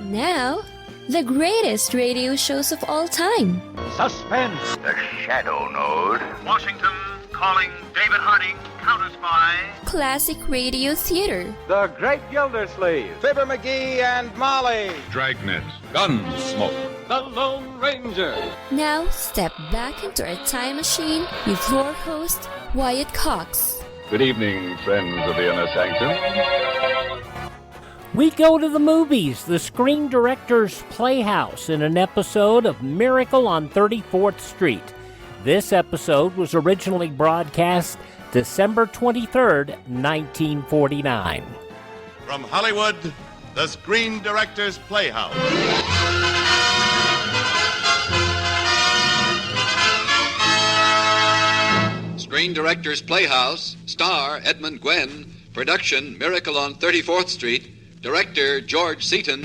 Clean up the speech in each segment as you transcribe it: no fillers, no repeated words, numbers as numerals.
Now, the greatest radio shows of all time. Suspense. The Shadow Node. Washington calling David Harding, counter-spy. Classic radio theater. The Great Gildersleeve. Fibber McGee and Molly. Dragnet. Gunsmoke. The Lone Ranger. Now, step back into our time machine with your host, Wyatt Cox. Good evening, friends of the Inner Sanctum. We go to the movies, the Screen Directors Playhouse, in an episode of Miracle on 34th Street. This episode was originally broadcast December 23rd, 1949. From Hollywood, the Screen Directors Playhouse. Screen Directors Playhouse, star Edmund Gwinn, production Miracle on 34th Street, director George Seaton.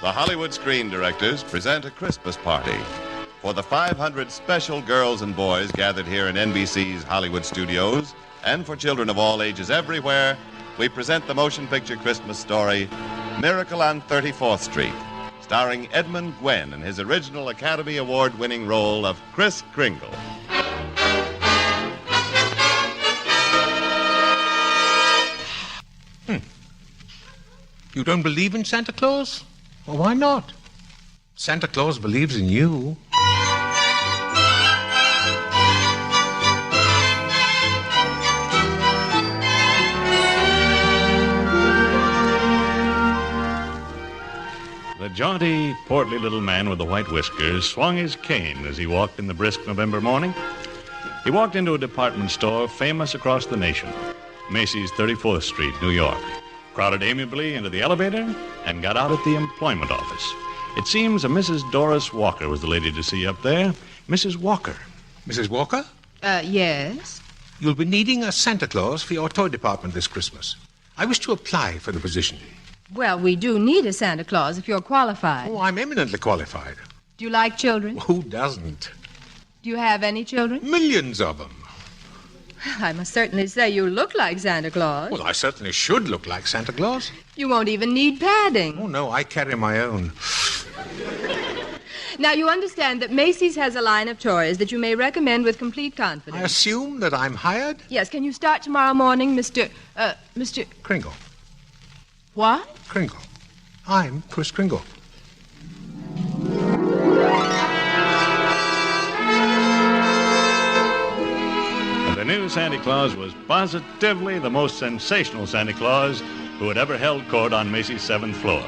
The Hollywood Screen Directors present a Christmas party. For the 500 special girls and boys gathered here in NBC's Hollywood studios, and for children of all ages everywhere, we present the motion picture Christmas story, Miracle on 34th Street, starring Edmund Gwinn in his original Academy Award-winning role of Kris Kringle. You don't believe in Santa Claus? Well, why not? Santa Claus believes in you. The jaunty, portly little man with the white whiskers swung his cane as he walked in the brisk November morning. He walked into a department store famous across the nation, Macy's 34th Street, New York, crowded amiably into the elevator, and got out at the employment office. It seems a Mrs. Doris Walker was the lady to see up there. Mrs. Walker. Mrs. Walker? Yes? You'll be needing a Santa Claus for your toy department this Christmas. I wish to apply for the position. Well, we do need a Santa Claus if you're qualified. Oh, I'm eminently qualified. Do you like children? Who doesn't? Do you have any children? Millions of them. I must certainly say you look like Santa Claus. Well, I certainly should look like Santa Claus. You won't even need padding. Oh, no, I carry my own. Now, you understand that Macy's has a line of toys that you may recommend with complete confidence. I assume that I'm hired? Yes, can you start tomorrow morning, Mr. Kringle. What? Kringle. I'm Kris Kringle. The new Santa Claus was positively the most sensational Santa Claus who had ever held court on Macy's 7th floor.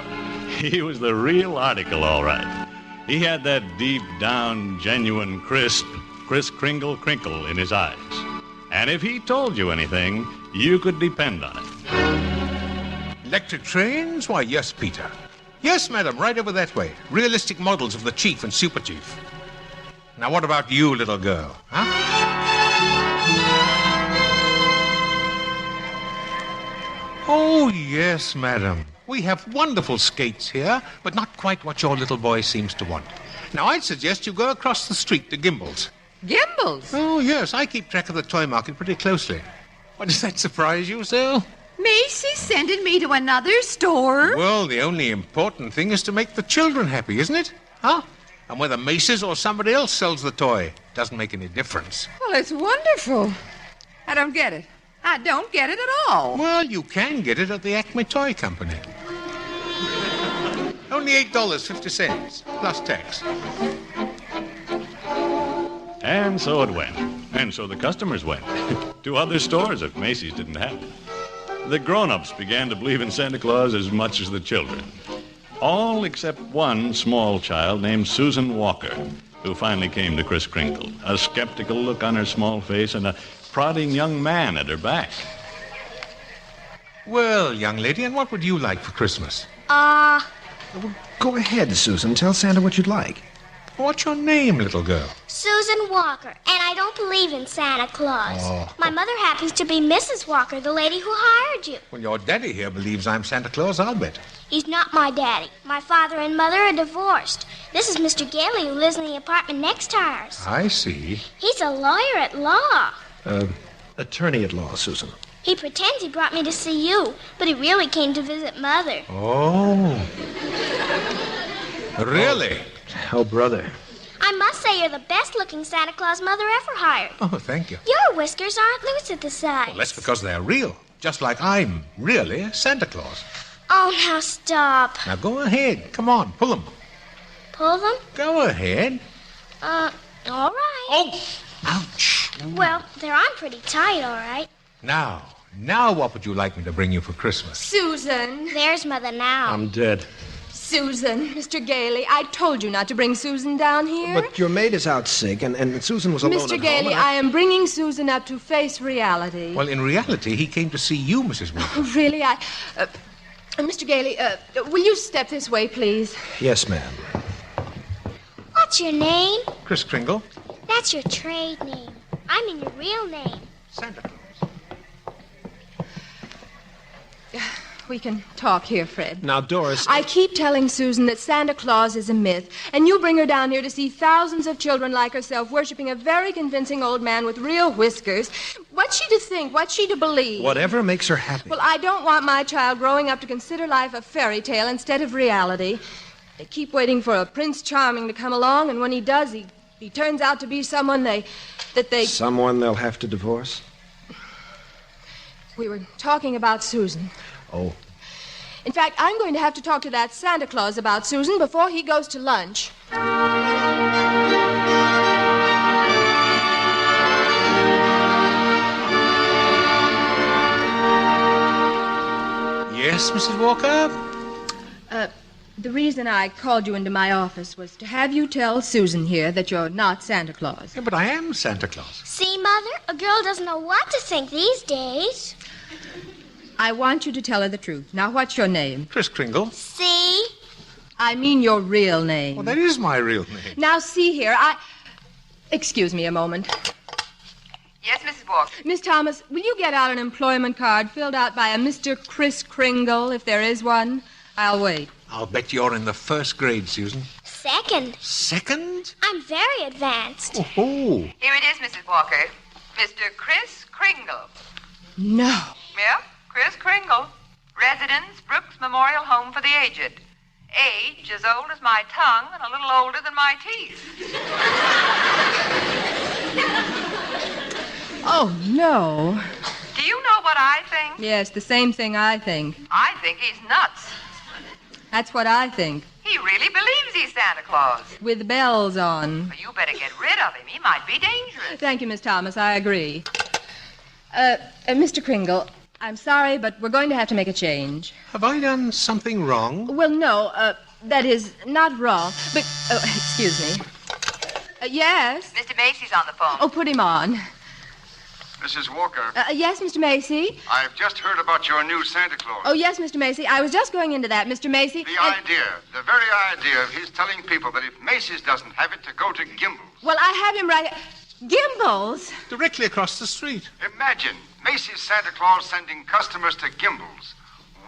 He was the real article, all right. He had that deep down, genuine, crisp, Kris Kringle crinkle in his eyes. And if he told you anything, you could depend on it. Electric trains? Why, yes, Peter. Yes, madam, right over that way. Realistic models of the Chief and Super Chief. Now, what about you, little girl, huh? Oh, yes, madam. We have wonderful skates here, but not quite what your little boy seems to want. Now, I'd suggest you go across the street to Gimbel's. Gimbel's? Oh, yes, I keep track of the toy market pretty closely. Why, does that surprise you, Sue? Macy's sending me to another store? Well, the only important thing is to make the children happy, isn't it? Huh? And whether Macy's or somebody else sells the toy doesn't make any difference. Well, it's wonderful. I don't get it. I don't get it at all. Well, you can get it at the Acme Toy Company. Only $8.50, plus tax. And so it went. And so the customers went. To other stores if Macy's didn't have it. The grown-ups began to believe in Santa Claus as much as the children. All except one small child named Susan Walker, who finally came to Kris Kringle, a skeptical look on her small face and a prodding young man at her back. Well, young lady, and what would you like for Christmas? Well, go ahead, Susan. Tell Santa what you'd like. What's your name, little girl? Susan Walker, and I don't believe in Santa Claus. Oh. My mother happens to be Mrs. Walker, the lady who hired you. Well, your daddy here believes I'm Santa Claus, I'll bet. He's not my daddy. My father and mother are divorced. This is Mr. Gailey, who lives in the apartment next to ours. I see. He's a lawyer at law. Attorney at law, Susan. He pretends he brought me to see you, but he really came to visit Mother. Oh. Really? Oh, brother. I must say you're the best-looking Santa Claus Mother ever hired. Oh, thank you. Your whiskers aren't loose at the sides. Well, that's because they're real. Just like I'm really Santa Claus. Oh, now stop. Now go ahead. Come on, pull them. Pull them? Go ahead. All right. Oh! Ouch. Well, they're on pretty tight, all right. Now what would you like me to bring you for Christmas? Susan. There's Mother now. I'm dead. Susan, Mr. Gailey, I told you not to bring Susan down here. But your maid is out sick, and Susan was alone Mr. at Gailey, home. I am bringing Susan up to face reality. Well, in reality, he came to see you, Mrs. Walker. Really, Mr. Gailey, will you step this way, please? Yes, ma'am. What's your name? Kris Kringle. That's your trade name. I mean your real name. Santa Claus. We can talk here, Fred. Now, Doris... I keep telling Susan that Santa Claus is a myth, and you bring her down here to see thousands of children like herself worshiping a very convincing old man with real whiskers. What's she to think? What's she to believe? Whatever makes her happy. Well, I don't want my child growing up to consider life a fairy tale instead of reality. They keep waiting for a Prince Charming to come along, and when he does, he turns out to be someone they... Someone they'll have to divorce? We were talking about Susan. Oh. In fact, I'm going to have to talk to that Santa Claus about Susan before he goes to lunch. Yes, Mrs. Walker? The reason I called you into my office was to have you tell Susan here that you're not Santa Claus. Yeah, but I am Santa Claus. See, Mother? A girl doesn't know what to think these days. I want you to tell her the truth. Now, what's your name? Kris Kringle. See? I mean your real name. Well, that is my real name. Now, see here, Excuse me a moment. Yes, Mrs. Walker. Miss Thomas, will you get out an employment card filled out by a Mr. Kris Kringle, if there is one? I'll wait. I'll bet you're in the first grade, Susan. Second. Second? I'm very advanced. Oh. Here it is, Mrs. Walker. Mr. Kris Kringle. No. Yeah, Kris Kringle. Residence, Brooks Memorial Home for the Aged. Age as old as my tongue and a little older than my teeth. Oh, no. Do you know what I think? Yes, the same thing I think. I think he's nuts. That's what I think. He really believes he's Santa Claus. With bells on. Well, you better get rid of him. He might be dangerous. Thank you, Miss Thomas. I agree. Mr. Kringle, I'm sorry, but we're going to have to make a change. Have I done something wrong? Well, no, that is, not wrong, but, excuse me. Yes? Mr. Macy's on the phone. Oh, put him on. Mrs. Walker. Yes, Mr. Macy? I've just heard about your new Santa Claus. Oh, yes, Mr. Macy. I was just going into that, Mr. Macy. The very idea of his telling people that if Macy's doesn't have it, to go to Gimbel's. Well, I have him right... Gimbel's? Directly across the street. Imagine Macy's Santa Claus sending customers to Gimbel's.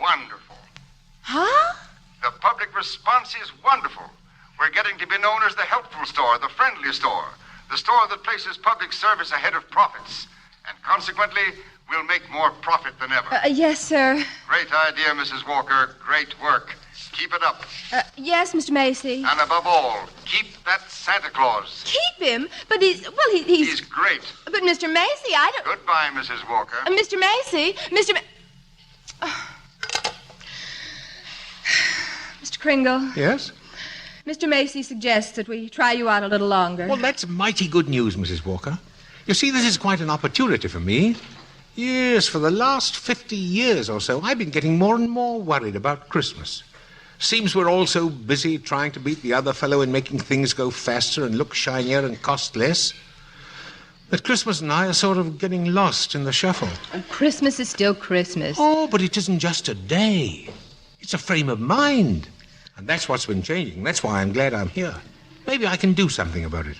Wonderful. Huh? The public response is wonderful. We're getting to be known as the helpful store, the friendly store, the store that places public service ahead of profits. And consequently, we'll make more profit than ever. Yes, sir. Great idea, Mrs. Walker. Great work. Keep it up. Yes, Mr. Macy. And above all, keep that Santa Claus. Keep him? But he's... He's great. But, Mr. Macy, I don't... Goodbye, Mrs. Walker. Mr. Macy. Mr. Kringle. Yes? Mr. Macy suggests that we try you out a little longer. Well, that's mighty good news, Mrs. Walker. You see, this is quite an opportunity for me. Yes, for the last 50 years or so, I've been getting more and more worried about Christmas. Seems we're all so busy trying to beat the other fellow in making things go faster and look shinier and cost less, that Christmas and I are sort of getting lost in the shuffle. Christmas is still Christmas. Oh, but it isn't just a day. It's a frame of mind. And that's what's been changing. That's why I'm glad I'm here. Maybe I can do something about it.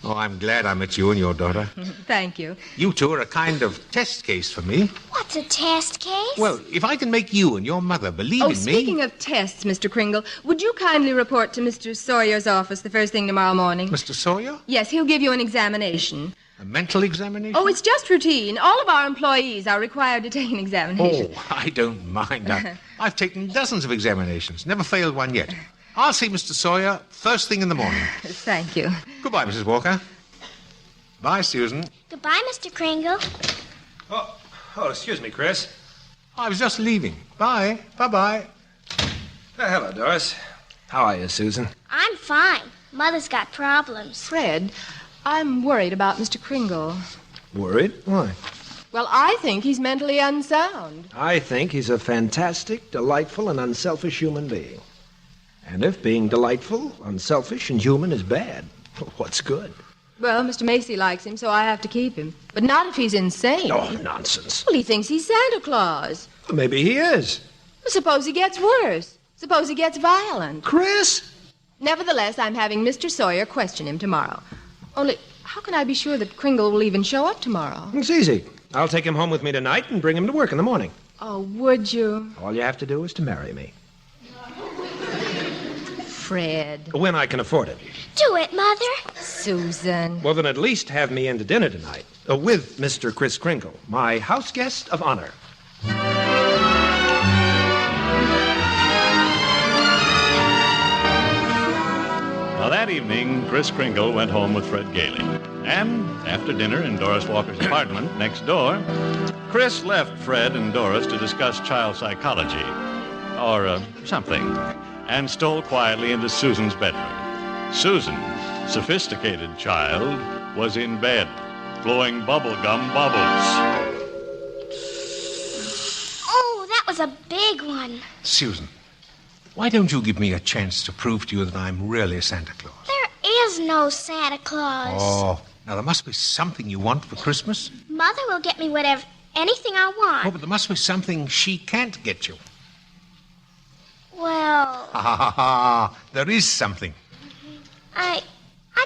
Oh, I'm glad I met you and your daughter. Thank you. You two are a kind of test case for me. What's a test case? Well, if I can make you and your mother believe in me... Speaking of tests, Mr. Kringle, would you kindly report to Mr. Sawyer's office the first thing tomorrow morning? Mr. Sawyer? Yes, he'll give you an examination. A mental examination? Oh, it's just routine. All of our employees are required to take an examination. Oh, I don't mind. I've taken dozens of examinations. Never failed one yet. I'll see Mr. Sawyer first thing in the morning. Thank you. Goodbye, Mrs. Walker. Bye, Susan. Goodbye, Mr. Kringle. Oh, excuse me, Chris. I was just leaving. Bye. Bye-bye. Hello, Doris. How are you, Susan? I'm fine. Mother's got problems. Fred, I'm worried about Mr. Kringle. Worried? Why? Well, I think he's mentally unsound. I think he's a fantastic, delightful, and unselfish human being. And if being delightful, unselfish, and human is bad, what's good? Well, Mr. Macy likes him, so I have to keep him. But not if he's insane. Oh, nonsense. Well, he thinks he's Santa Claus. Well, maybe he is. Well, suppose he gets worse. Suppose he gets violent. Chris? Nevertheless, I'm having Mr. Sawyer question him tomorrow. Only, how can I be sure that Kringle will even show up tomorrow? It's easy. I'll take him home with me tonight and bring him to work in the morning. Oh, would you? All you have to do is to marry me. Fred. When I can afford it. Do it, Mother. Susan. Well, then at least have me in to dinner tonight. With Mr. Kris Kringle, my house guest of honor. Now, that evening, Kris Kringle went home with Fred Gailey. And after dinner in Doris Walker's apartment next door, Chris left Fred and Doris to discuss child psychology, or something, and stole quietly into Susan's bedroom. Susan, sophisticated child, was in bed, blowing bubblegum bubbles. Oh, that was a big one. Susan, why don't you give me a chance to prove to you that I'm really Santa Claus? There is no Santa Claus. Oh, now there must be something you want for Christmas. Mother will get me anything I want. Oh, but there must be something she can't get you. Well... There is something. I'd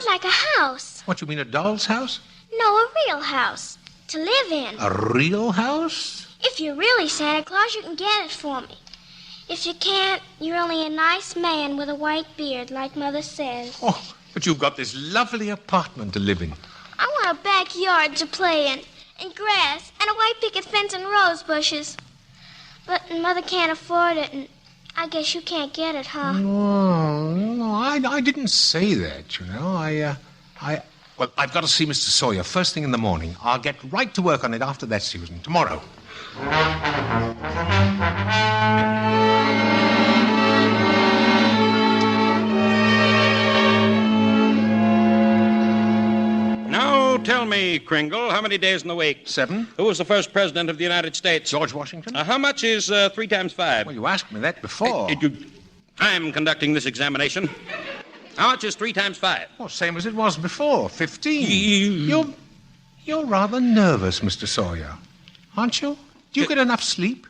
like a house. What, you mean a doll's house? No, a real house. To live in. A real house? If you're really Santa Claus, you can get it for me. If you can't, you're only a nice man with a white beard, like Mother says. Oh, but you've got this lovely apartment to live in. I want a backyard to play in, and grass, and a white picket fence and rose bushes. But Mother can't afford it, and I guess you can't get it, huh? No, I didn't say that, you know. Well, I've got to see Mr. Sawyer first thing in the morning. I'll get right to work on it after that, Susan, tomorrow. Now, tell me, Kringle, how many days in the week? 7. Who was the first president of the United States? George Washington. How much is 3 times 5? Well, you asked me that before. I'm conducting this examination. How much is 3 times 5? Well, same as it was before, 15. You're rather nervous, Mr. Sawyer, aren't you? Do you get enough sleep?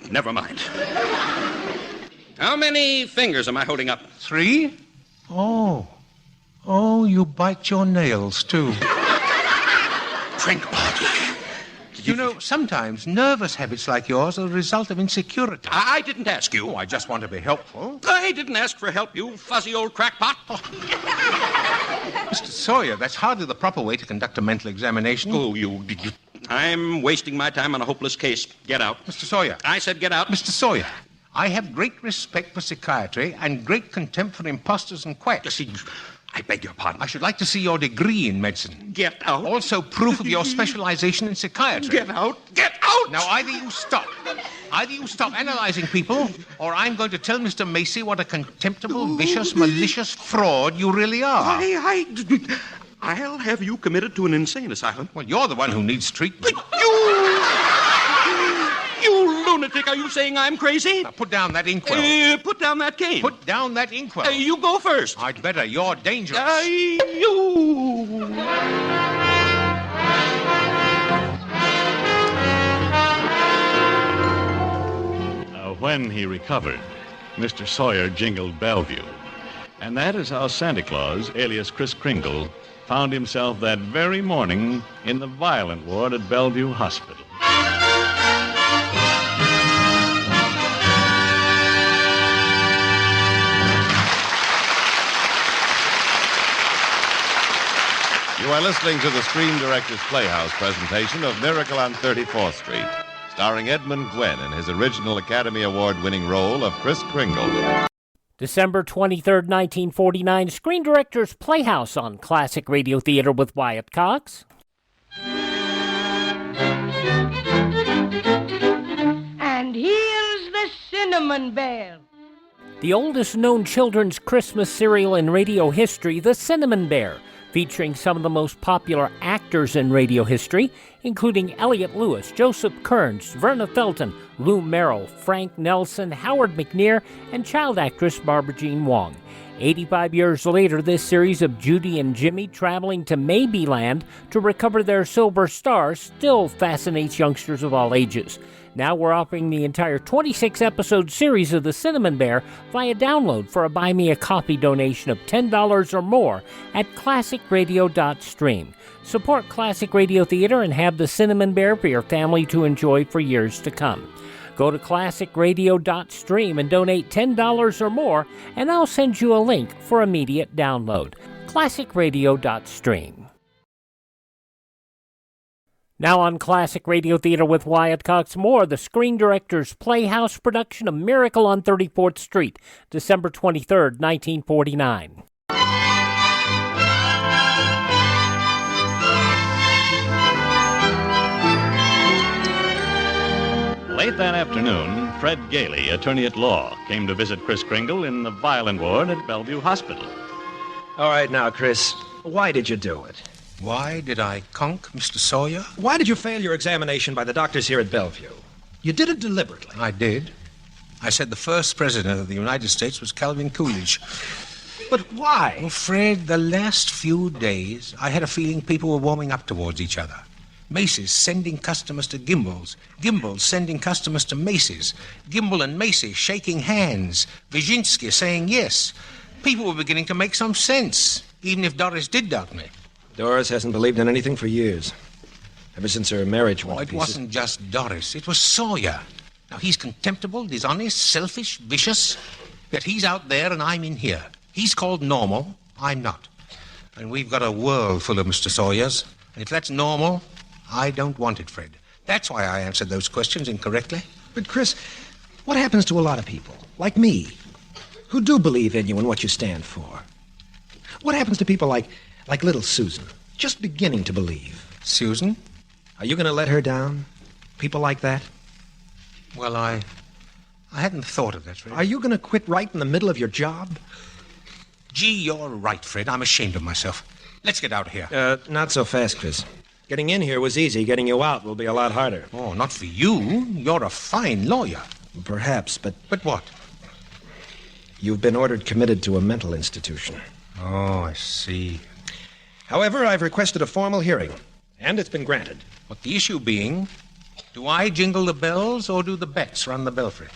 Never mind. How many fingers am I holding up? 3? Oh, you bite your nails, too. Kringle. You know, sometimes nervous habits like yours are a result of insecurity. I didn't ask you. Oh, I just want to be helpful. I didn't ask for help, you fuzzy old crackpot. Mr. Sawyer, that's hardly the proper way to conduct a mental examination. Oh, I'm wasting my time on a hopeless case. Get out. Mr. Sawyer. I said get out. Mr. Sawyer, I have great respect for psychiatry and great contempt for imposters and quacks. I beg your pardon. I should like to see your degree in medicine. Get out. Also proof of your specialization in psychiatry. Get out. Get out! Now, either you stop analyzing people, or I'm going to tell Mr. Macy what a contemptible, vicious, malicious fraud you really are. I'll have you committed to an insane asylum. Well, you're the one who needs treatment. You lunatic, are you saying I'm crazy? Now, put down that inkwell. Put down that cane. Put down that inkwell. You go first. I'd better. You're dangerous. When he recovered, Mr. Sawyer jingled Bellevue. And that is how Santa Claus, alias Kris Kringle, found himself that very morning in the violent ward at Bellevue Hospital. You are listening to the Screen Directors Playhouse presentation of Miracle on 34th Street, starring Edmund Gwinn in his original Academy Award-winning role of Kris Kringle. December 23rd, 1949, Screen Directors Playhouse on Classic Radio Theater with Wyatt Cox. And here's the Cinnamon Bear. The oldest known children's Christmas serial in radio history, The Cinnamon Bear, featuring some of the most popular actors in radio history, including Elliott Lewis, Joseph Kearns, Verna Felton, Lou Merrill, Frank Nelson, Howard McNear, and child actress Barbara Jean Wong. 85 years later, this series of Judy and Jimmy traveling to Maybeland to recover their silver star still fascinates youngsters of all ages. Now we're offering the entire 26-episode series of The Cinnamon Bear via download for a Buy Me a Coffee donation of $10 or more at classicradio.stream. Support Classic Radio Theater and have The Cinnamon Bear for your family to enjoy for years to come. Go to classicradio.stream and donate $10 or more, and I'll send you a link for immediate download. classicradio.stream. Now on Classic Radio Theater with Wyatt Cox, more the Screen Directors Playhouse production of Miracle on 34th Street, December 23rd, 1949. Late that afternoon, Fred Gailey, attorney at law, came to visit Kris Kringle in the violent ward at Bellevue Hospital. All right, now, Chris, why did you do it? Why did I conk Mr. Sawyer? Why did you fail your examination by the doctors here at Bellevue? You did it deliberately. I did. I said the first president of the United States was Calvin Coolidge. But why? Well, Fred, the last few days, I had a feeling people were warming up towards each other. Macy's sending customers to Gimbel's. Gimbel's sending customers to Macy's. Gimbel and Macy shaking hands. Wyszynski saying yes. People were beginning to make some sense, even if Doris did doubt me. Doris hasn't believed in anything for years. Ever since her marriage went to pieces. It wasn't just Doris. It was Sawyer. Now, he's contemptible, dishonest, selfish, vicious. Yet he's out there and I'm in here. He's called normal. I'm not. And we've got a world full of Mr. Sawyers. And if that's normal, I don't want it, Fred. That's why I answered those questions incorrectly. But, Chris, what happens to a lot of people, like me, who do believe in you and what you stand for? What happens to people like little Susan, just beginning to believe? Susan? Are you going to let her down? People like that? Well, I hadn't thought of that, Fred. Are you going to quit right in the middle of your job? Gee, you're right, Fred. I'm ashamed of myself. Let's get out of here. Not so fast, Chris. Getting in here was easy. Getting you out will be a lot harder. Oh, not for you. You're a fine lawyer. Perhaps, but... But what? You've been ordered committed to a mental institution. Oh, I see. However, I've requested a formal hearing, and it's been granted. But the issue being, do I jingle the bells or do the bets run the belfry?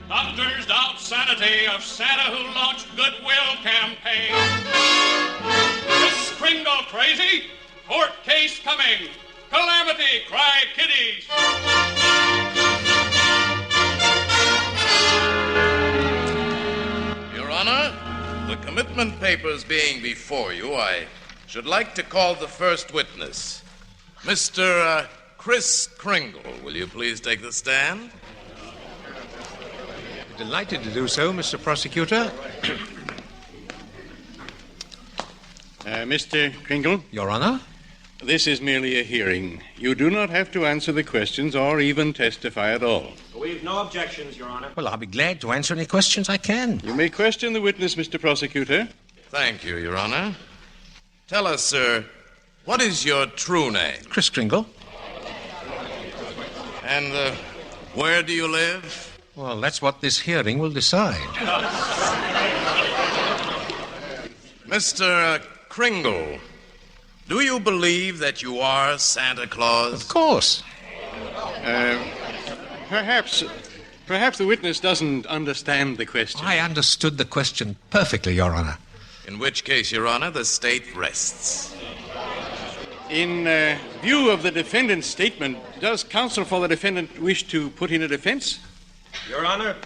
Doctors doubt sanity of Santa who launched Goodwill campaign. Kris Kringle crazy? Court case coming. Calamity, cry kiddies. Your Honor, the commitment papers being before you, I should like to call the first witness. Mr. Kris Kringle, will you please take the stand? Delighted to do so, Mr. Prosecutor. Mr. Kringle? Your Honor? This is merely a hearing. You do not have to answer the questions or even testify at all. We've no objections, Your Honor. Well, I'll be glad to answer any questions I can. You may question the witness, Mr. Prosecutor. Thank you, Your Honor. Tell us, sir, what is your true name? Kris Kringle. And where do you live? Well, that's what this hearing will decide. Mr. Kringle, do you believe that you are Santa Claus? Of course. Perhaps the witness doesn't understand the question. I understood the question perfectly, Your Honor. In which case, Your Honor, the state rests. In view of the defendant's statement, does counsel for the defendant wish to put in a defense? Your Honor,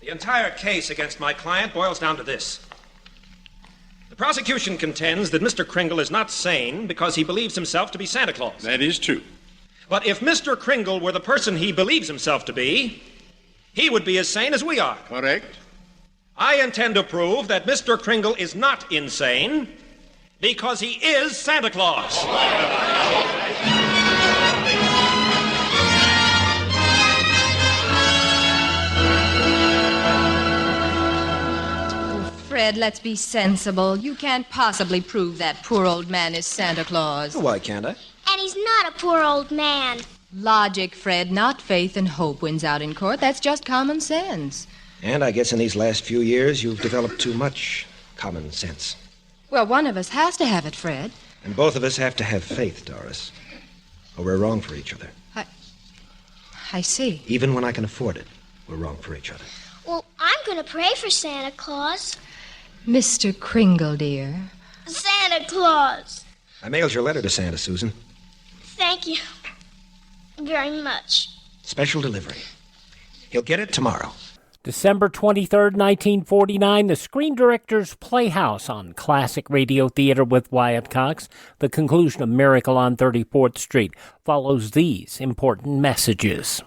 the entire case against my client boils down to this. The prosecution contends that Mr. Kringle is not sane because he believes himself to be Santa Claus. That is true. But if Mr. Kringle were the person he believes himself to be, he would be as sane as we are. Correct. I intend to prove that Mr. Kringle is not insane because he is Santa Claus. Fred, let's be sensible. You can't possibly prove that poor old man is Santa Claus. Why can't I? And he's not a poor old man. Logic, Fred, not faith and hope wins out in court. That's just common sense. And I guess in these last few years, you've developed too much common sense. Well, one of us has to have it, Fred. And both of us have to have faith, Doris. Or we're wrong for each other. I see. Even when I can afford it, we're wrong for each other. Well, I'm going to pray for Santa Claus. Mr. Kringle, dear. Santa Claus. I mailed your letter to Santa, Susan. Thank you very much. Special delivery. He'll get it tomorrow. December 23rd, 1949, the Screen Directors Playhouse on Classic Radio Theater with Wyatt Cox. The conclusion of Miracle on 34th Street follows these important messages.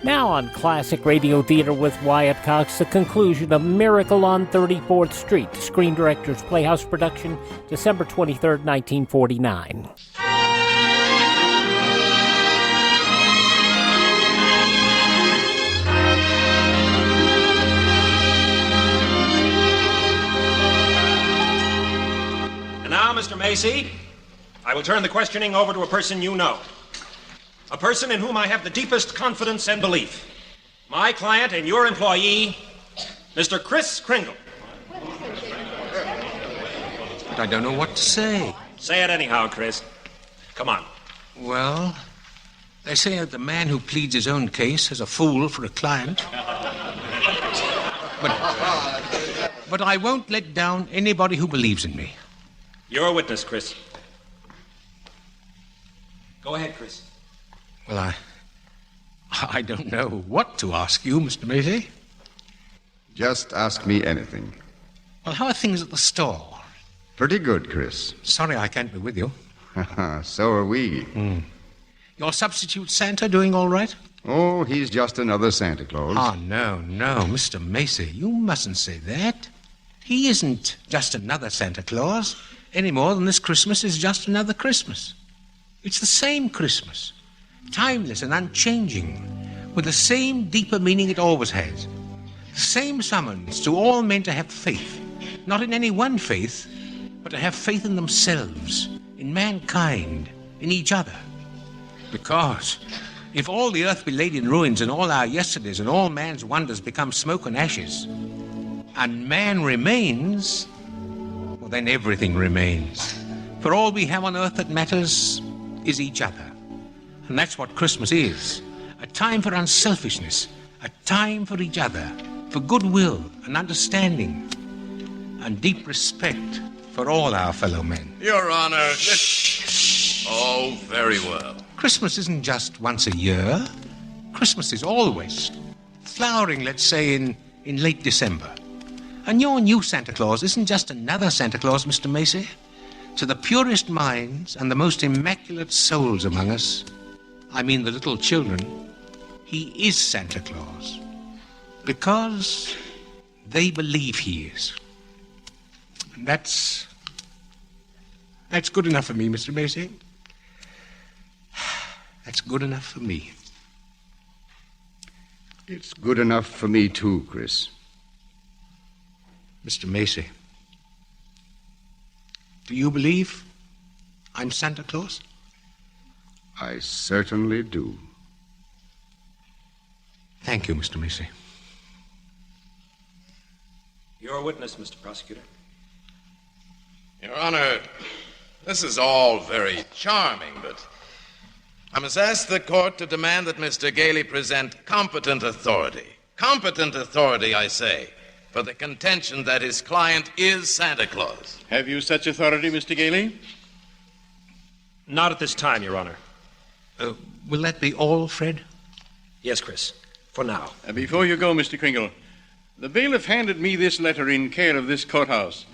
Now on Classic Radio Theater with Wyatt Cox, the conclusion of Miracle on 34th Street, Screen Directors Playhouse production, December 23rd, 1949. And now, Mr. Macy, I will turn the questioning over to a person you know. A person in whom I have the deepest confidence and belief. My client and your employee, Mr. Kris Kringle. But I don't know what to say. Say it anyhow, Chris. Come on. Well, they say that the man who pleads his own case is a fool for a client. But I won't let down anybody who believes in me. You're a witness, Chris. Go ahead, Chris. Well, I don't know what to ask you, Mr. Macy. Just ask me anything. Well, how are things at the store? Pretty good, Chris. Sorry I can't be with you. So are we. Your substitute Santa doing all right? Oh, he's just another Santa Claus. Oh, no, Mr. Macy, you mustn't say that. He isn't just another Santa Claus, any more than this Christmas is just another Christmas. It's the same Christmas. Timeless and unchanging, with the same deeper meaning it always has. The same summons to all men to have faith, not in any one faith, but to have faith in themselves, in mankind, in each other. Because if all the earth be laid in ruins and all our yesterdays and all man's wonders become smoke and ashes, and man remains, well, then everything remains. For all we have on earth that matters is each other. And that's what Christmas is. A time for unselfishness, a time for each other, for goodwill and understanding, and deep respect for all our fellow men. Your Honor, Oh, very well. Christmas isn't just once a year. Christmas is always. Flowering, let's say, in late December. And your new Santa Claus isn't just another Santa Claus, Mr. Macy. To the purest minds and the most immaculate souls among us, I mean the little children, he is Santa Claus. Because they believe he is. And that's good enough for me, Mr. Macy. That's good enough for me. It's good enough for me, too, Chris. Mr. Macy, do you believe I'm Santa Claus? I certainly do. Thank you, Mr. Macy. Your witness, Mr. Prosecutor. Your Honor, this is all very charming, but I must ask the court to demand that Mr. Gailey present competent authority. Competent authority, I say, for the contention that his client is Santa Claus. Have you such authority, Mr. Gailey? Not at this time, Your Honor. Will that be all, Fred? Yes, Chris. For now. Before you go, Mr. Kringle, the bailiff handed me this letter in care of this courthouse.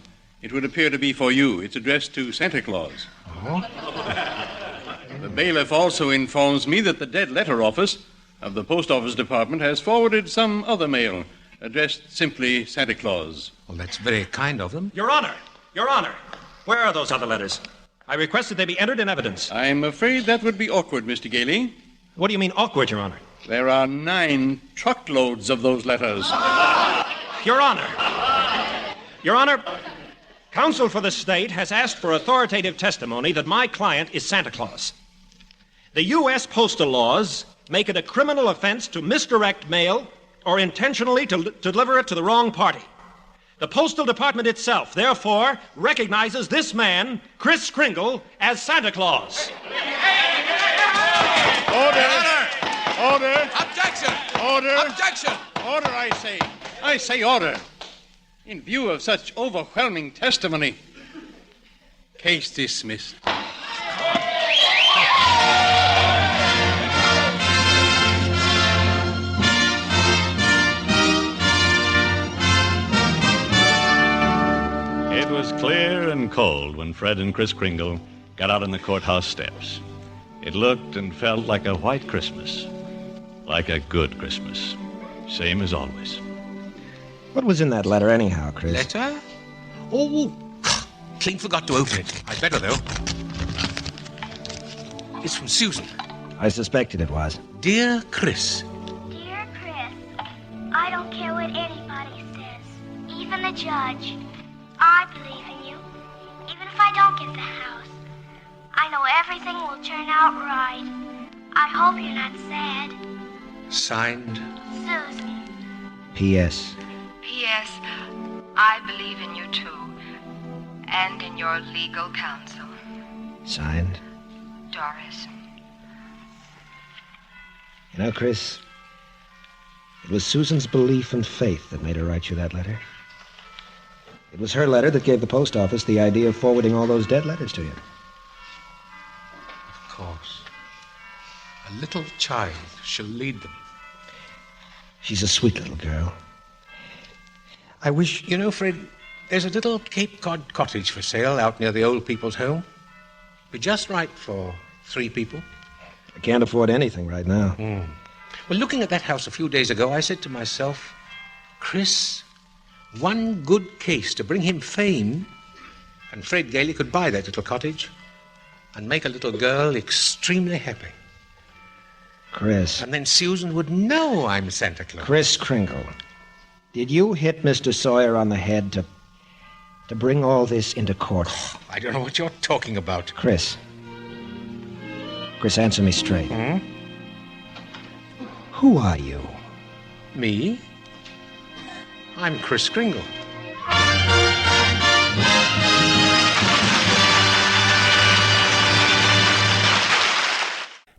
It would appear to be for you. It's addressed to Santa Claus. Oh? The bailiff also informs me that the dead letter office of the post office department has forwarded some other mail addressed simply Santa Claus. Well, that's very kind of them. Your Honor! Your Honor! Where are those other letters? I request that they be entered in evidence. I'm afraid that would be awkward, Mr. Gailey. What do you mean awkward, Your Honor? There are 9 truckloads of those letters. Your Honor! Your Honor, counsel for the state has asked for authoritative testimony that my client is Santa Claus. The U.S. postal laws make it a criminal offense to misdirect mail or intentionally to deliver it to the wrong party. The Postal Department itself, therefore, recognizes this man, Kris Kringle, as Santa Claus. Order! Order! Objection! Order! Objection! Order, I say. I say order. In view of such overwhelming testimony, case dismissed. It was clear and cold when Fred and Kris Kringle got out on the courthouse steps. It looked and felt like a white Christmas, like a good Christmas, same as always. What was in that letter anyhow, Chris? Letter? Oh, clean forgot to open it. I'd better, though. It's from Susan. I suspected it was. Dear Chris. Dear Chris, I don't care what anybody says, even the judge. I believe in you, even if I don't get the house. I know everything will turn out right. I hope you're not sad. Signed, Susan. P.S. P.S. I believe in you too, and in your legal counsel. Signed. Doris. You know, Chris, it was Susan's belief and faith that made her write you that letter. It was her letter that gave the post office the idea of forwarding all those dead letters to you. Of course. A little child shall lead them. She's a sweet little girl. I wish, you know, Fred, there's a little Cape Cod cottage for sale out near the old people's home. Be just right for 3 people. I can't afford anything right now. Well, looking at that house a few days ago, I said to myself, Chris, one good case to bring him fame, and Fred Gailey could buy that little cottage and make a little girl extremely happy. Chris. And then Susan would know I'm Santa Claus. Kris Kringle, did you hit Mr. Sawyer on the head to bring all this into court? Oh, I don't know what you're talking about. Chris, answer me straight. Who are you? Me? I'm Kris Kringle.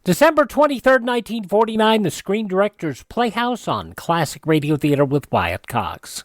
December 23rd, 1949, the Screen Directors Playhouse on Classic Radio Theater with Wyatt Cox.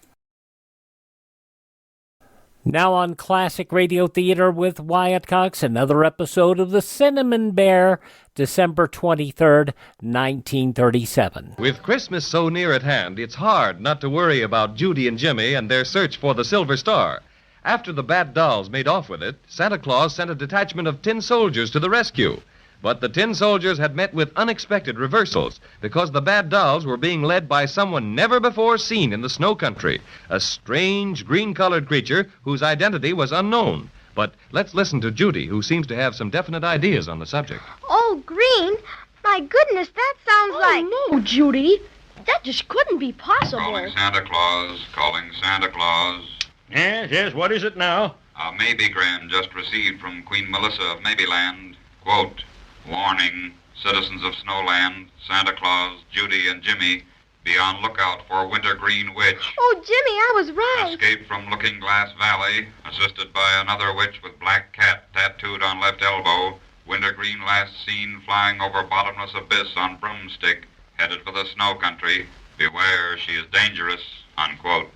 Now on Classic Radio Theater with Wyatt Cox, another episode of The Cinnamon Bear, December 23rd, 1937. With Christmas so near at hand, it's hard not to worry about Judy and Jimmy and their search for the Silver Star. After the bad dolls made off with it, Santa Claus sent a detachment of tin soldiers to the rescue. But the tin soldiers had met with unexpected reversals because the bad dolls were being led by someone never before seen in the snow country, a strange green-colored creature whose identity was unknown. But let's listen to Judy, who seems to have some definite ideas on the subject. Oh, green? My goodness, that sounds like... No, Judy. That just couldn't be possible. Calling Santa Claus, calling Santa Claus. Yes, what is it now? A Maybegram just received from Queen Melissa of Maybeland. Quote, warning, citizens of Snowland, Santa Claus, Judy, and Jimmy Be on lookout for Wintergreen Witch. Oh, Jimmy, I was right. Escape from Looking Glass Valley, assisted by another witch with black cat tattooed on left elbow. Wintergreen last seen flying over bottomless abyss on broomstick, headed for the snow country. Beware, she is dangerous, unquote.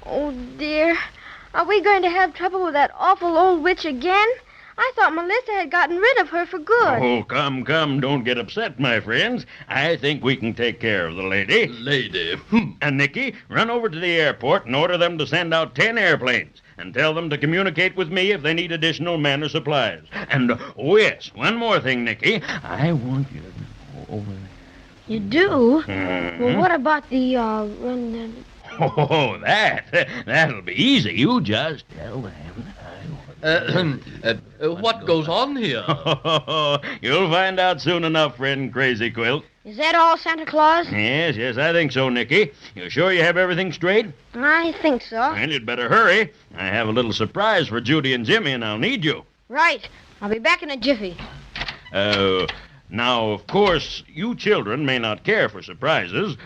Oh, dear. Are we going to have trouble with that awful old witch again? I thought Melissa had gotten rid of her for good. Oh, come, don't get upset, my friends. I think we can take care of the lady. Lady? And Nicky, run over to the airport and order them to send out 10 airplanes. And tell them to communicate with me if they need additional men or supplies. And, oh yes, one more thing, Nicky. I want you to go over there. You do? Mhm. Well, what about the, run... Oh, that'll be easy. You just tell them. What goes on here? You'll find out soon enough, friend Crazy Quilt. Is that all, Santa Claus? Yes, I think so, Nicky. You sure you have everything straight? I think so. Well, you'd better hurry. I have a little surprise for Judy and Jimmy, and I'll need you. Right. I'll be back in a jiffy. Now, of course, you children may not care for surprises,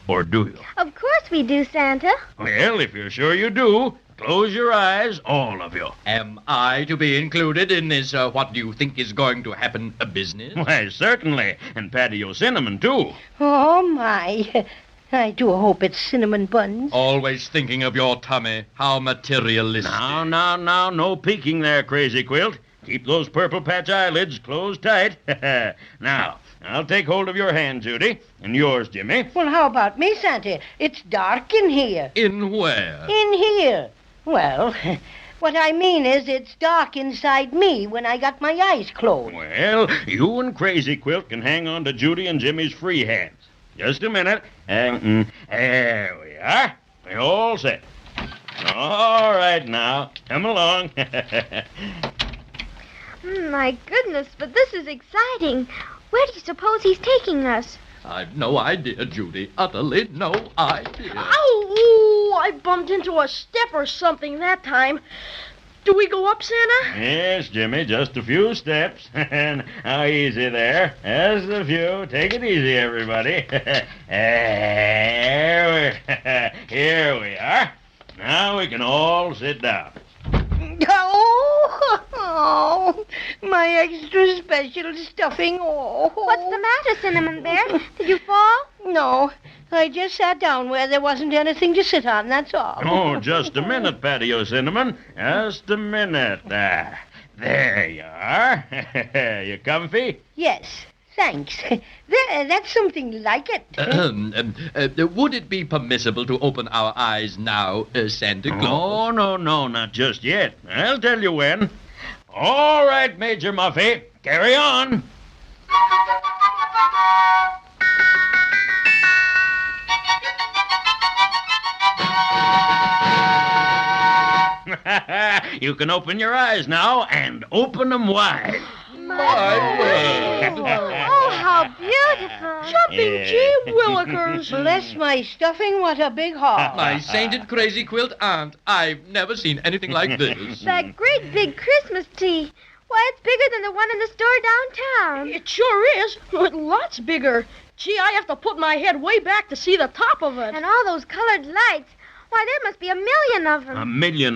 or do you? Of course we do, Santa. Well, if you're sure you do, close your eyes, all of you. Am I to be included in this, what do you think is going to happen, business? Why, certainly. And Patio Cinnamon, too. Oh, my. I do hope it's cinnamon buns. Always thinking of your tummy. How materialistic. Now, no peeking there, Crazy Quilt. Keep those purple patch eyelids closed tight. Now, I'll take hold of your hand, Judy, and yours, Jimmy. Well, how about me, Santa? It's dark in here. In where? In here. Well, what I mean is it's dark inside me when I got my eyes closed. Well, you and Crazy Quilt can hang on to Judy and Jimmy's free hands. Just a minute. There we are. We're all set. All right, now, come along. My goodness, but this is exciting. Where do you suppose he's taking us? I've no idea, Judy. Utterly no idea. Ow! I bumped into a step or something that time. Do we go up, Santa? Yes, Jimmy, just a few steps. And how easy there. Just a few. Take it easy, everybody. Here we are. Now we can all sit down. Oh, my extra special stuffing. Oh. What's the matter, Cinnamon Bear? Did you fall? No, I just sat down where there wasn't anything to sit on, that's all. Oh, just a minute, Patio Cinnamon. Just a minute. There you are. You comfy? Yes, thanks. That's something like it. Would it be permissible to open our eyes now, Santa Claus? Oh, no, not just yet. I'll tell you when. All right, Major Muffy, carry on. You can open your eyes now, and open them wide. My word. Oh, how beautiful. Jumping gee willikers. Bless my stuffing, what a big heart. My sainted Crazy Quilt aunt, I've never seen anything like this. That great big Christmas tree. Why, it's bigger than the one in the store downtown. It sure is. Lots bigger. Gee, I have to put my head way back to see the top of it. And all those colored lights. Why, there must be 1 million of them. 1.5 million,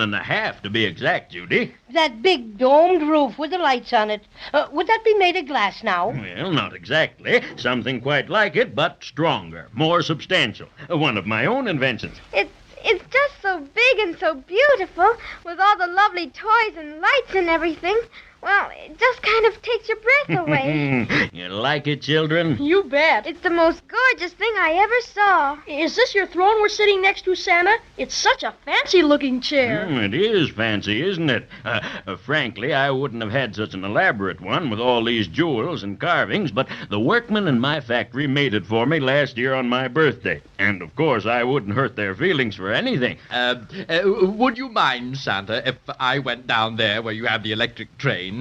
to be exact, Judy. That big domed roof with the lights on it. Would that be made of glass now? Well, not exactly. Something quite like it, but stronger, more substantial. One of my own inventions. It's just so big and so beautiful, with all the lovely toys and lights and everything. Well, it just kind of takes your breath away. You like it, children? You bet. It's the most gorgeous thing I ever saw. Is this your throne we're sitting next to, Santa? It's such a fancy-looking chair. It is fancy, isn't it? Frankly, I wouldn't have had such an elaborate one with all these jewels and carvings, but the workmen in my factory made it for me last year on my birthday. And, of course, I wouldn't hurt their feelings for anything. Would you mind, Santa, if I went down there where you have the electric trains?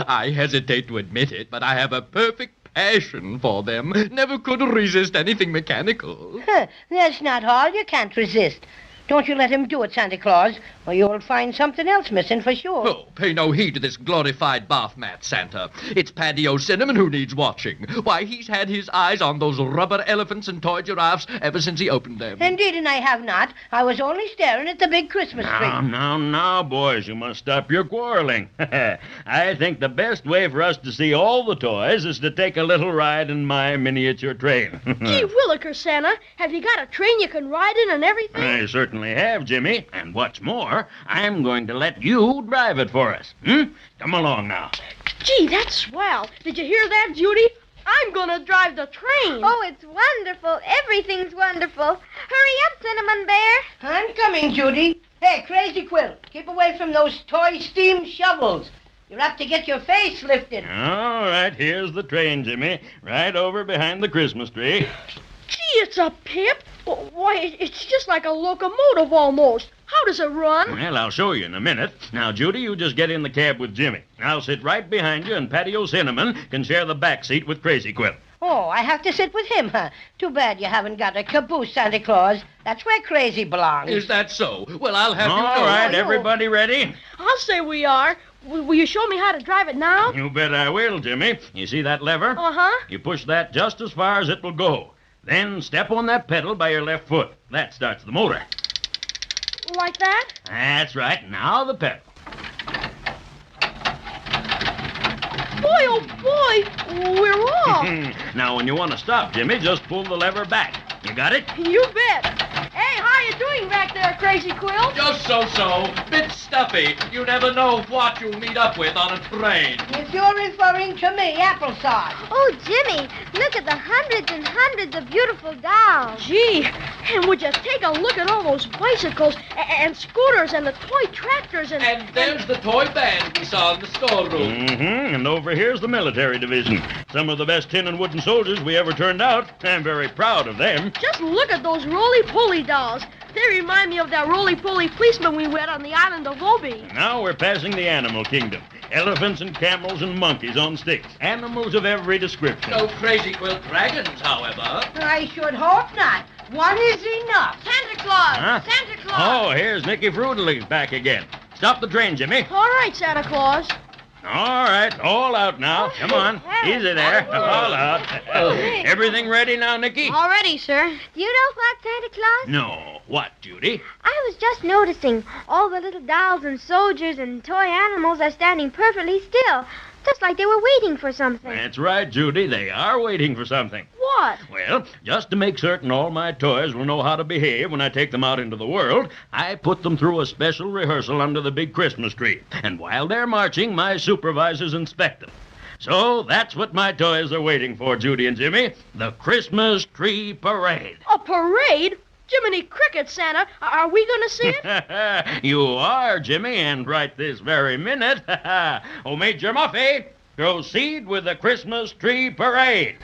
I hesitate to admit it, but I have a perfect passion for them. Never could resist anything mechanical. That's not all you can't resist. Don't you let him do it, Santa Claus, or you'll find something else missing for sure. Oh, pay no heed to this glorified bath mat, Santa. It's Patio Cinnamon who needs watching. Why, he's had his eyes on those rubber elephants and toy giraffes ever since he opened them. Indeed, and I have not. I was only staring at the big Christmas tree. Now, boys, you must stop your quarreling. I think the best way for us to see all the toys is to take a little ride in my miniature train. Gee williker, Santa. Have you got a train you can ride in and everything? I certainly have, Jimmy. And what's more, I'm going to let you drive it for us. Come along now. Gee, that's swell. Did you hear that, Judy? I'm gonna drive the train. Oh, it's wonderful. Everything's wonderful. Hurry up, Cinnamon Bear. I'm coming, Judy. Hey, Crazy Quilt, keep away from those toy steam shovels. You're apt to get your face lifted. All right, here's the train, Jimmy. Right over behind the Christmas tree. Gee, it's a pip. Why, it's just like a locomotive almost. How does it run? Well, I'll show you in a minute. Now, Judy, you just get in the cab with Jimmy. I'll sit right behind you, and Patio Cinnamon can share the back seat with Crazy Quilt. Oh, I have to sit with him, huh? Too bad you haven't got a caboose, Santa Claus. That's where Crazy belongs. Is that so? Well, I'll have you know. All right, everybody ready? I'll say we are. Will you show me how to drive it now? You bet I will, Jimmy. You see that lever? Uh-huh. You push that just as far as it will go. Then step on that pedal by your left foot. That starts the motor. Like that? That's right. Now the pedal. Boy, oh boy, we're off. Now, when you want to stop, Jimmy, just pull the lever back. You got it? You bet. Hey, how you doing back there, Crazy Quilt? Just so-so. Bit stuffy. You never know what you'll meet up with on a train. If you're referring to me, applesauce. Oh, Jimmy, look at the hundreds and hundreds of beautiful dolls. Gee, and would you take a look at all those bicycles and scooters and the toy tractors and... And there's the toy band we saw in the storeroom. And over here's the military division. Some of the best tin and wooden soldiers we ever turned out. I'm very proud of them. Just look at those roly-poly dolls. They remind me of that roly-poly policeman we met on the island of Obi. Now we're passing the animal kingdom. Elephants and camels and monkeys on sticks. Animals of every description. No Crazy Quilt Dragons, however. I should hope not. One is enough. Santa Claus! Huh? Santa Claus! Oh, here's Nicky Fruitily back again. Stop the train, Jimmy. All right, Santa Claus. All right, all out now. Come on. Easy there. All out. Everything ready now, Nicky? All ready, sir. Do you know what, Santa Claus? No. What, Judy? I was just noticing all the little dolls and soldiers and toy animals are standing perfectly still, just like they were waiting for something. That's right, Judy. They are waiting for something. What? Well, just to make certain all my toys will know how to behave when I take them out into the world, I put them through a special rehearsal under the big Christmas tree. And while they're marching, my supervisors inspect them. So that's what my toys are waiting for, Judy and Jimmy. The Christmas Tree Parade. A parade? Jiminy Cricket, Santa. Are we going to see it? You are, Jimmy, and right this very minute. Oh, Major Muffy, proceed with the Christmas Tree Parade.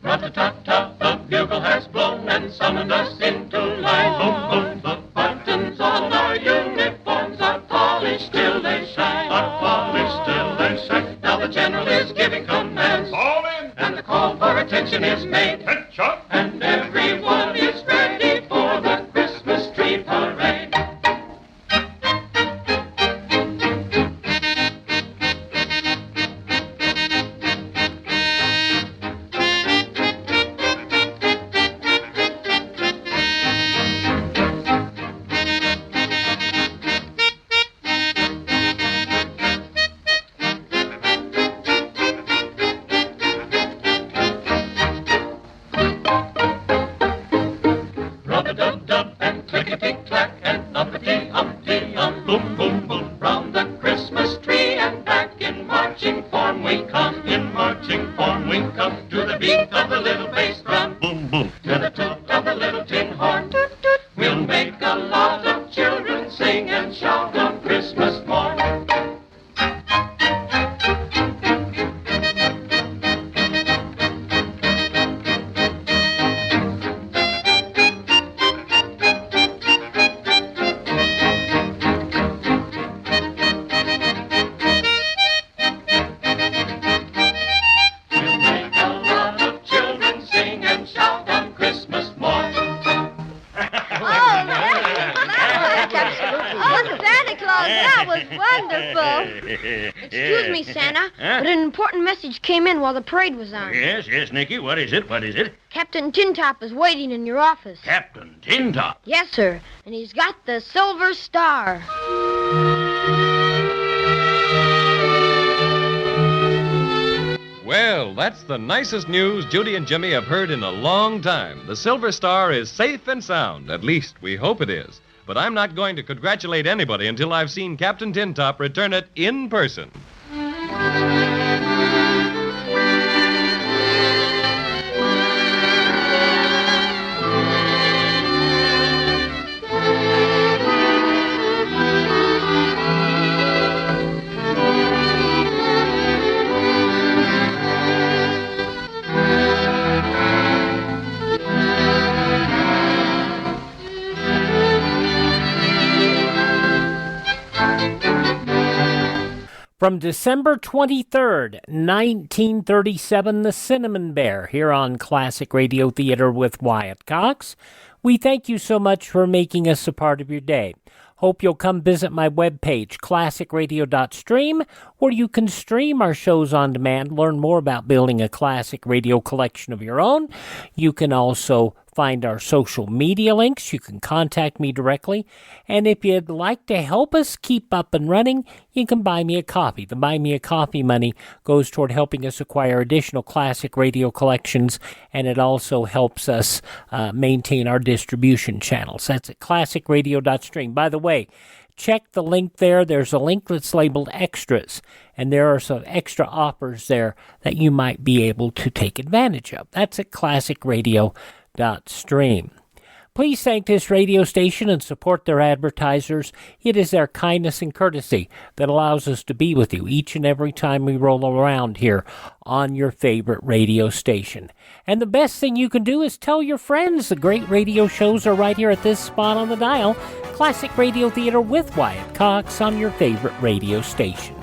Rat-a-tat-tat, the bugle has blown and summoned us into line. Boom, boom, the buttons on our uniforms are polished till they shine. Are polished till they shine. Now the general is giving commands. Fall in. And the call for attention is made. Attention. And everyone is ready for the Christmas tree parade. Rub-a-dub-dub and clickety-clack and uppity-umpty-um. Boom, boom, boom, round the Christmas tree and back in marching form we come. In marching form we come to the beat of the little bass drum. Boom, boom, to the toot of the little tin horn. Toot, toot. We'll make a lot of children sing and shout on Christmas morn. Excuse me, Santa, but an important message came in while the parade was on. Yes, Nicky. What is it? Captain Tintop is waiting in your office. Captain Tintop? Yes, sir, and he's got the Silver Star. Well, that's the nicest news Judy and Jimmy have heard in a long time. The Silver Star is safe and sound. At least we hope it is. But I'm not going to congratulate anybody until I've seen Captain Tintop return it in person. From December 23rd, 1937, The Cinnamon Bear, here on Classic Radio Theater with Wyatt Cox. We thank you so much for making us a part of your day. Hope you'll come visit my webpage, classicradio.stream, where you can stream our shows on demand, learn more about building a classic radio collection of your own. You can also find our social media links. You can contact me directly. And if you'd like to help us keep up and running, you can buy me a coffee. The Buy Me a Coffee money goes toward helping us acquire additional classic radio collections, and it also helps us maintain our distribution channels. That's at classicradio.stream. By the way, check the link there. There's a link that's labeled Extras, and there are some extra offers there that you might be able to take advantage of. That's at classicradio.stream. Please thank this radio station and support their advertisers. It is their kindness and courtesy that allows us to be with you each and every time we roll around here on your favorite radio station. And the best thing you can do is tell your friends the great radio shows are right here at this spot on the dial. Classic Radio Theater with Wyatt Cox on your favorite radio station.